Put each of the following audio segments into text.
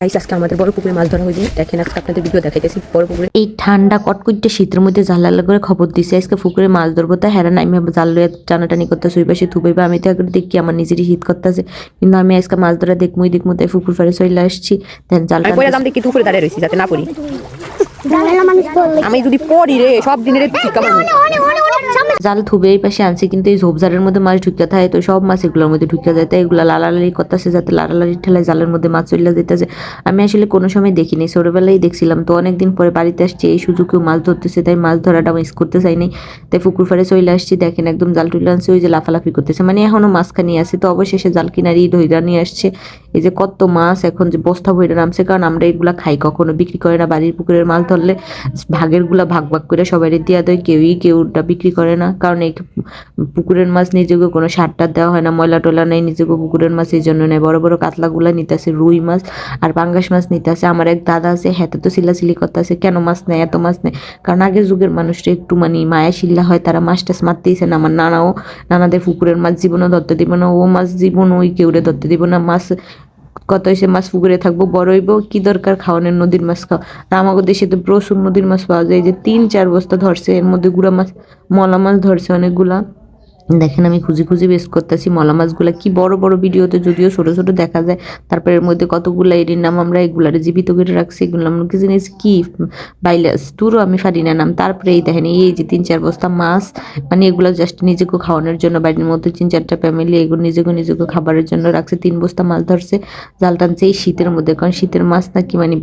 আজকে আমাদের বড় পুকুরে মাছ ধরা হয়েছে। দেখেন আজকে আপনাদের ভিডিও দেখাইতেছি বড় পুকুরে। এই ঠান্ডা কটকুটে শীতের মধ্যে জাল করে খবর দিছে আজকে পুকুরে মাছ ধরবো, তা হেরা নাই আমি জাল লইয়া টানাটানি করতেছে ওই পাশে থুবাইবা। আমি তো এখন দেখি আমার নিজেরই শীত করতেছে, কিন্তু আমি আজকে মাছ ধরা দেখমুই তাই পুকুর পাড়ে চলে আসছি। দেন জাল দেখি পুকুরে দাঁড়িয়ে রয়েছি যাতে না পড়ি। আমি যদি পড়ি রে সব দিনের জাল থুবে এই পাশে আনছি, কিন্তু এই ঝোপঝাড়ের মধ্যে মাছ ঢুকিয়া থাকে, তো সব মাছ এগুলোর মধ্যে ঢুকিয়া যায়, তাই এগুলো লালালালি করতেছে যাতে লালালালি ঠেলায় জালের মধ্যে মাছ চলে যেতেছে। আমি আসলে কোনো সময় দেখিনি, ছোটবেলায় দেখছিলাম, তো অনেকদিন পরে বাড়িতে আসছি এই সুযোগেও মাছ ধরতেছে, তাই মাছ ধরাটা মিস করতে চাই নাই। তাই পুকুর পাড়ে চলে আসছি। দেখেন একদম জাল তুলে আনছে, ওই যে লাফালাফি করতেছে, মানে এখনো মাছখানি আছে। তো অবশেষে জাল কিনারি ধইরা নিয়ে আসছে। এই যে কত মাছ এখন যে বস্তা ভরে নামছে, কারণ আমরা এগুলা খাই, কখনো বিক্রি করে না। বাড়ির পুকুরের মাছ ধরলে ভাগের গুলা ভাগ ভাগ করে সবাই দিয়া দেয়, কেউটা বিক্রি করে না, কারণ এই পুকুরের মাছ নিজেকে কোনো সার টার দেওয়া হয় না, ময়লা টয়লা নেই, নিজেকে পুকুরের মাছ এই জন্য নেয়। বড় বড় কাতলাগুলা নিতেছে, রুই মাছ আর পাঙ্গাস মাছ নিতেছে। আমার এক দাদা আছে, হ্যাঁ তো সিলাসিলি করতেছে কেন মাছ নেয়, এত মাছ নেয়, কারণ আগের যুগের মানুষরা একটু মানে মায়া শিল্লা হয়, তারা মাছ টাছ মারতেইছে না। আমার নানাদের পুকুরের মাছ জীবনও ধরতে দিব না, ও মাছ জীবন ওই কেউরে ধরতে দিব না। মাছ কত এসে মাছ পুকুরে থাকবো, বড় হইব, কি দরকার খাওয়ানোর, নদীর মাছ খাও। আর আমাদের দেশে তো প্রচুর নদীর মাছ পাওয়া যায়, যে 3-4 বস্তা ধরছে, এর মধ্যে গুড়া মাছ মলা মাছ ধরছে অনেকগুলা। দেখেন আমি খুঁজি খুঁজি বেশ করতেছি মলা মাছগুলা, কি বড় বড় ভিডিওতে যদিও ছোট ছোট দেখা যায়, তারপরে এর মধ্যে কতগুলা এরির নাম আমরা এগুলারে জীবিত করে রাখছি। এগুলো আমরা কি জিনিস কি বাইলাস টুরও আমি ফারি না নাম। তারপরে এই দেখেন এই যে 3-4 বস্তা মাছ, মানে এগুলো জাস্ট নিজেকে খাওয়ানোর জন্য, বাড়ির মধ্যে 3-4টা ফ্যামিলি এগুলো নিজেকে খাবারের জন্য রাখছে। 3 বস্তা মাছ ধরছে, জাল টানছে এই শীতের মধ্যে, কারণ শীতের মাছ নাকি মানে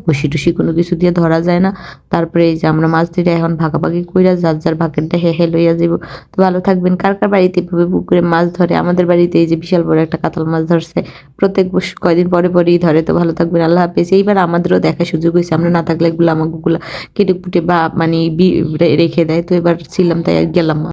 বসি টুসি কোনো কিছু দিয়ে ধরা যায় না। তারপরে এই যে আমরা মাছ ধরে এখন ভাগাভাগি কইরা যার ভাগেরটা হে লইয়া যাবো। তো ভালো থাকবেন। কার কার বাড়িতে এভাবে পুকুরে মাছ ধরে? আমাদের বাড়িতে এই যে বিশাল বড় একটা কাতল মাছ ধরছে, প্রত্যেক কয়দিন পরেই ধরে। তো ভালো থাকবেন, আল্লাহ হাফেজ। এইবার আমাদেরও দেখার সুযোগ হয়েছে, আমরা না থাকলে এগুলো আমাকে কেটে কুটে বা মানে রেখে দেয়, তো এবার ছিলাম তাই গেলাম।